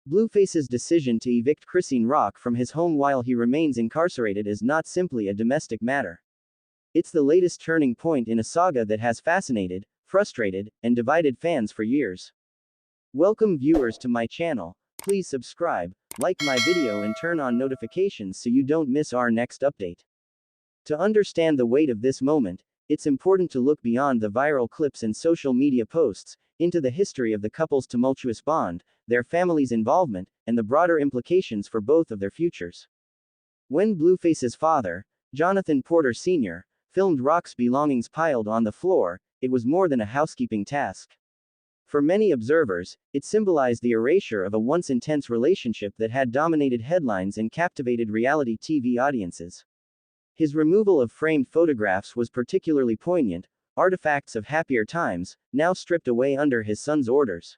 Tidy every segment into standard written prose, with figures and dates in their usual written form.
Blueface's decision to evict Chrisean Rock from his home while he remains incarcerated is not simply a domestic matter. It's the latest turning point in a saga that has fascinated, frustrated, and divided fans for years. Welcome viewers to my channel. Please subscribe, like my video and turn on notifications so you don't miss our next update. To understand the weight of this moment, it's important to look beyond the viral clips and social media posts, into the history of the couple's tumultuous bond, their family's involvement, and the broader implications for both of their futures. When Blueface's father, Jonathan Porter Sr., filmed Rock's belongings piled on the floor, it was more than a housekeeping task. For many observers, it symbolized the erasure of a once intense relationship that had dominated headlines and captivated reality TV audiences. His removal of framed photographs was particularly poignant, artifacts of happier times, now stripped away under his son's orders.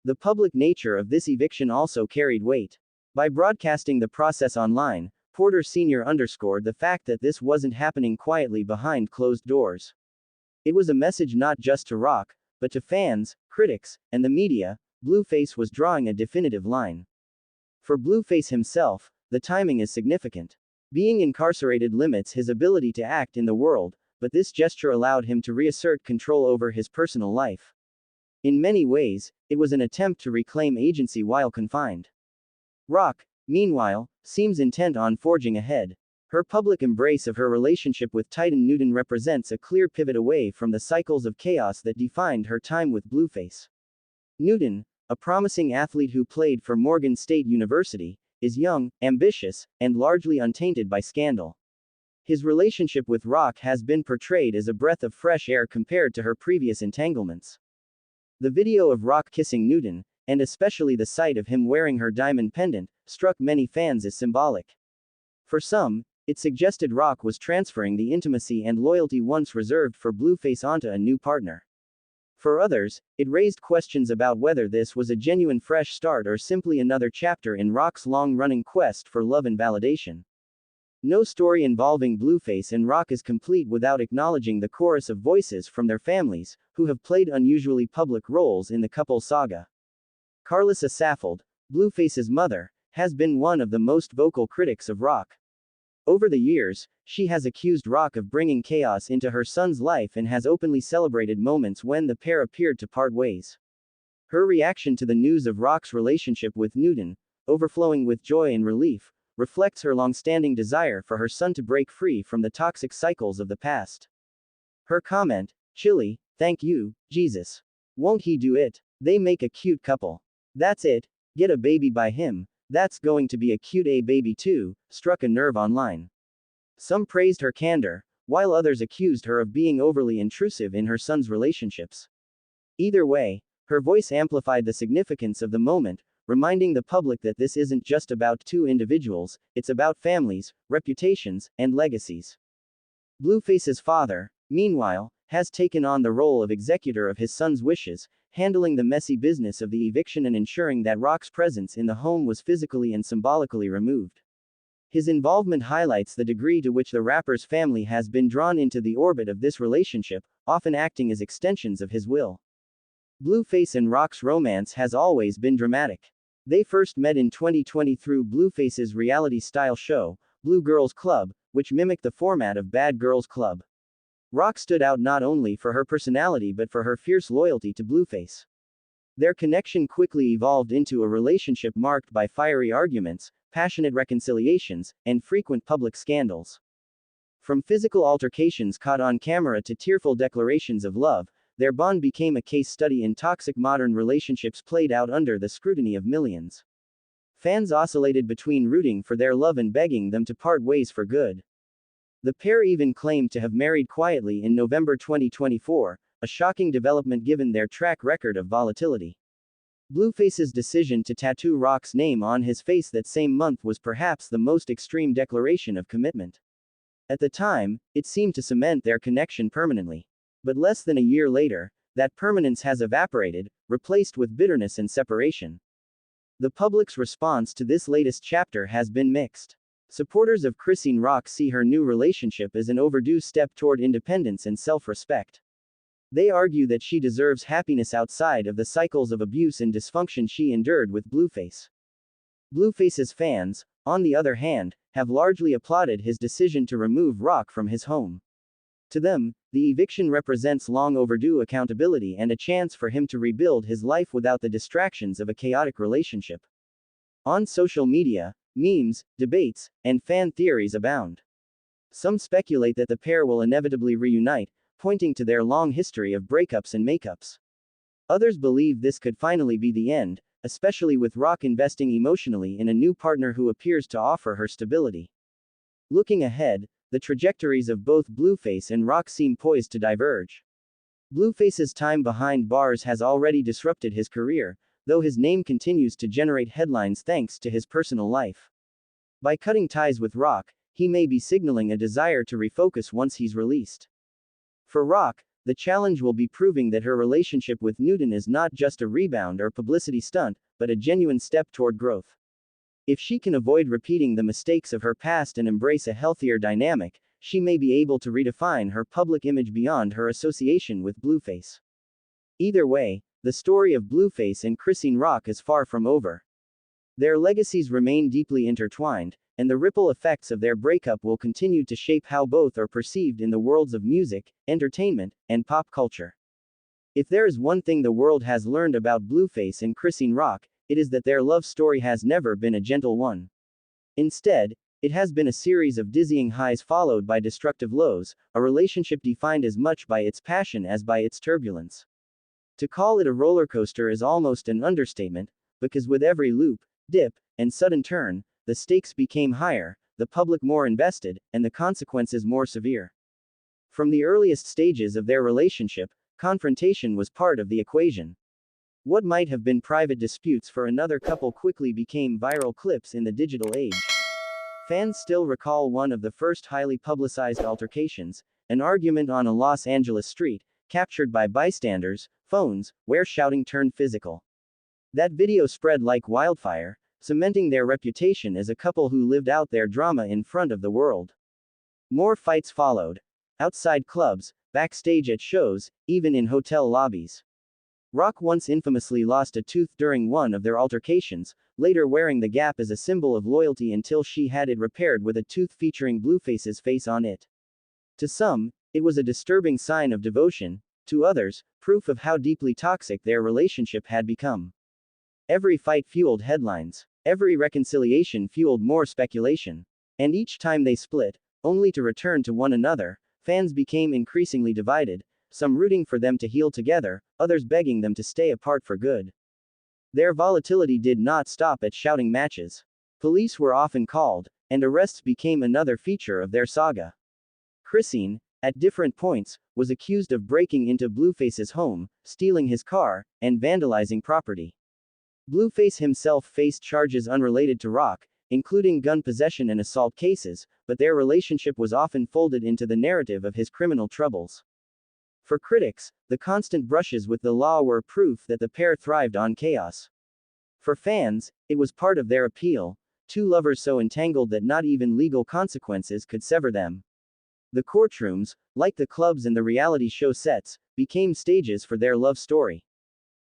The public nature of this eviction also carried weight. By broadcasting the process online, Porter Sr. underscored the fact that this wasn't happening quietly behind closed doors. It was a message not just to Rock, but to fans, critics, and the media. Blueface was drawing a definitive line. For Blueface himself, the timing is significant. Being incarcerated limits his ability to act in the world, but this gesture allowed him to reassert control over his personal life. In many ways, it was an attempt to reclaim agency while confined. Rock, meanwhile, seems intent on forging ahead. Her public embrace of her relationship with Titan Newton represents a clear pivot away from the cycles of chaos that defined her time with Blueface. Newton, a promising athlete who played for Morgan State University, is young, ambitious, and largely untainted by scandal. His relationship with Rock has been portrayed as a breath of fresh air compared to her previous entanglements. The video of Rock kissing Newton, and especially the sight of him wearing her diamond pendant, struck many fans as symbolic. For some, it suggested Rock was transferring the intimacy and loyalty once reserved for Blueface onto a new partner. For others, it raised questions about whether this was a genuine fresh start or simply another chapter in Rock's long-running quest for love and validation. No story involving Blueface and Rock is complete without acknowledging the chorus of voices from their families, who have played unusually public roles in the couple's saga. Karlissa Saffold, Blueface's mother, has been one of the most vocal critics of Rock. Over the years, she has accused Rock of bringing chaos into her son's life and has openly celebrated moments when the pair appeared to part ways. Her reaction to the news of Rock's relationship with Newton, overflowing with joy and relief, reflects her long-standing desire for her son to break free from the toxic cycles of the past. Her comment, "Chile, thank you, Jesus. Won't he do it? They make a cute couple. That's it, get a baby by him. That's going to be a cute baby too," struck a nerve online. Some praised her candor, while others accused her of being overly intrusive in her son's relationships. Either way, her voice amplified the significance of the moment, reminding the public that this isn't just about two individuals, it's about families, reputations, and legacies. Blueface's father, meanwhile, has taken on the role of executor of his son's wishes, handling the messy business of the eviction and ensuring that Rock's presence in the home was physically and symbolically removed. His involvement highlights the degree to which the rapper's family has been drawn into the orbit of this relationship, often acting as extensions of his will. Blueface and Rock's romance has always been dramatic. They first met in 2020 through Blueface's reality-style show, Blue Girls Club, which mimicked the format of Bad Girls Club. Rock stood out not only for her personality but for her fierce loyalty to Blueface. Their connection quickly evolved into a relationship marked by fiery arguments, passionate reconciliations, and frequent public scandals. From physical altercations caught on camera to tearful declarations of love, their bond became a case study in toxic modern relationships played out under the scrutiny of millions. Fans oscillated between rooting for their love and begging them to part ways for good. The pair even claimed to have married quietly in November 2024, a shocking development given their track record of volatility. Blueface's decision to tattoo Rock's name on his face that same month was perhaps the most extreme declaration of commitment. At the time, it seemed to cement their connection permanently. But less than a year later, that permanence has evaporated, replaced with bitterness and separation. The public's response to this latest chapter has been mixed. Supporters of Chrisean Rock see her new relationship as an overdue step toward independence and self-respect. They argue that she deserves happiness outside of the cycles of abuse and dysfunction she endured with Blueface. Blueface's fans, on the other hand, have largely applauded his decision to remove Rock from his home. To them, the eviction represents long overdue accountability and a chance for him to rebuild his life without the distractions of a chaotic relationship. On social media, memes, debates, and fan theories abound. Some speculate that the pair will inevitably reunite, pointing to their long history of breakups and makeups. Others believe this could finally be the end, especially with Rock investing emotionally in a new partner who appears to offer her stability. Looking ahead, the trajectories of both Blueface and Rock seem poised to diverge. Blueface's time behind bars has already disrupted his career, though his name continues to generate headlines thanks to his personal life. By cutting ties with Rock, he may be signaling a desire to refocus once he's released. For Rock, the challenge will be proving that her relationship with Newton is not just a rebound or publicity stunt, but a genuine step toward growth. If she can avoid repeating the mistakes of her past and embrace a healthier dynamic, she may be able to redefine her public image beyond her association with Blueface. Either way, the story of Blueface and chrisean Rock is far from over. Their legacies remain deeply intertwined, and the ripple effects of their breakup will continue to shape how both are perceived in the worlds of music, entertainment, and pop culture. If there is one thing the world has learned about Blueface and chrisean Rock, it is that their love story has never been a gentle one. Instead, it has been a series of dizzying highs followed by destructive lows, a relationship defined as much by its passion as by its turbulence. To call it a roller coaster is almost an understatement, because with every loop, dip, and sudden turn, the stakes became higher, the public more invested, and the consequences more severe. From the earliest stages of their relationship, confrontation was part of the equation. What might have been private disputes for another couple quickly became viral clips in the digital age. Fans still recall one of the first highly publicized altercations, an argument on a Los Angeles street, captured by bystanders' phones, where shouting turned physical. That video spread like wildfire, cementing their reputation as a couple who lived out their drama in front of the world. More fights followed. Outside clubs, backstage at shows, even in hotel lobbies. Rock once infamously lost a tooth during one of their altercations, later wearing the gap as a symbol of loyalty until she had it repaired with a tooth featuring Blueface's face on it. To some, it was a disturbing sign of devotion, to others, proof of how deeply toxic their relationship had become. Every fight fueled headlines. Every reconciliation fueled more speculation. And each time they split, only to return to one another, fans became increasingly divided, some rooting for them to heal together, others begging them to stay apart for good. Their volatility did not stop at shouting matches. Police were often called, and arrests became another feature of their saga. chrisean, at different points, was accused of breaking into Blueface's home, stealing his car, and vandalizing property. Blueface himself faced charges unrelated to Rock, including gun possession and assault cases, but their relationship was often folded into the narrative of his criminal troubles. For critics, the constant brushes with the law were proof that the pair thrived on chaos. For fans, it was part of their appeal, two lovers so entangled that not even legal consequences could sever them. The courtrooms, like the clubs and the reality show sets, became stages for their love story.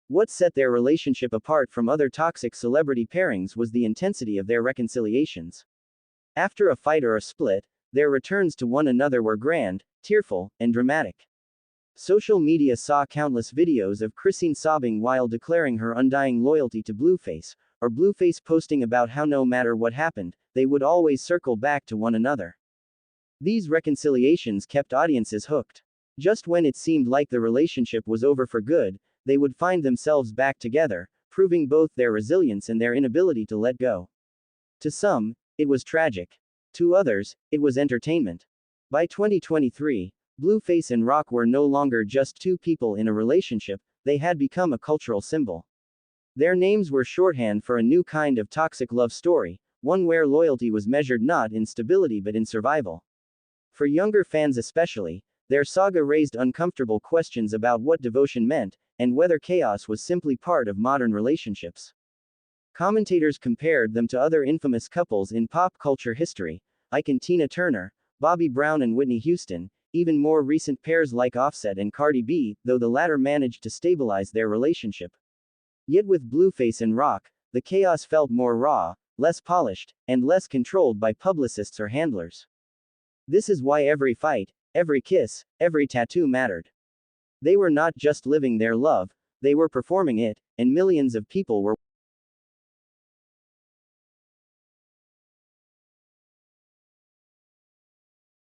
What set their relationship apart from other toxic celebrity pairings was the intensity of their reconciliations. After a fight or a split, their returns to one another were grand, tearful, and dramatic. Social media saw countless videos of chrisean sobbing while declaring her undying loyalty to Blueface, or Blueface posting about how no matter what happened, they would always circle back to one another. These reconciliations kept audiences hooked. Just when it seemed like the relationship was over for good, they would find themselves back together, proving both their resilience and their inability to let go. To some, it was tragic. To others, it was entertainment. By 2023, Blueface and Rock were no longer just two people in a relationship, they had become a cultural symbol. Their names were shorthand for a new kind of toxic love story, one where loyalty was measured not in stability but in survival. For younger fans especially, their saga raised uncomfortable questions about what devotion meant, and whether chaos was simply part of modern relationships. Commentators compared them to other infamous couples in pop culture history, Ike and Tina Turner, Bobby Brown and Whitney Houston, even more recent pairs like Offset and Cardi B, though the latter managed to stabilize their relationship. Yet with Blueface and Rock, the chaos felt more raw, less polished, and less controlled by publicists or handlers. This is why every fight, every kiss, every tattoo mattered. They were not just living their love, they were performing it, and millions of people were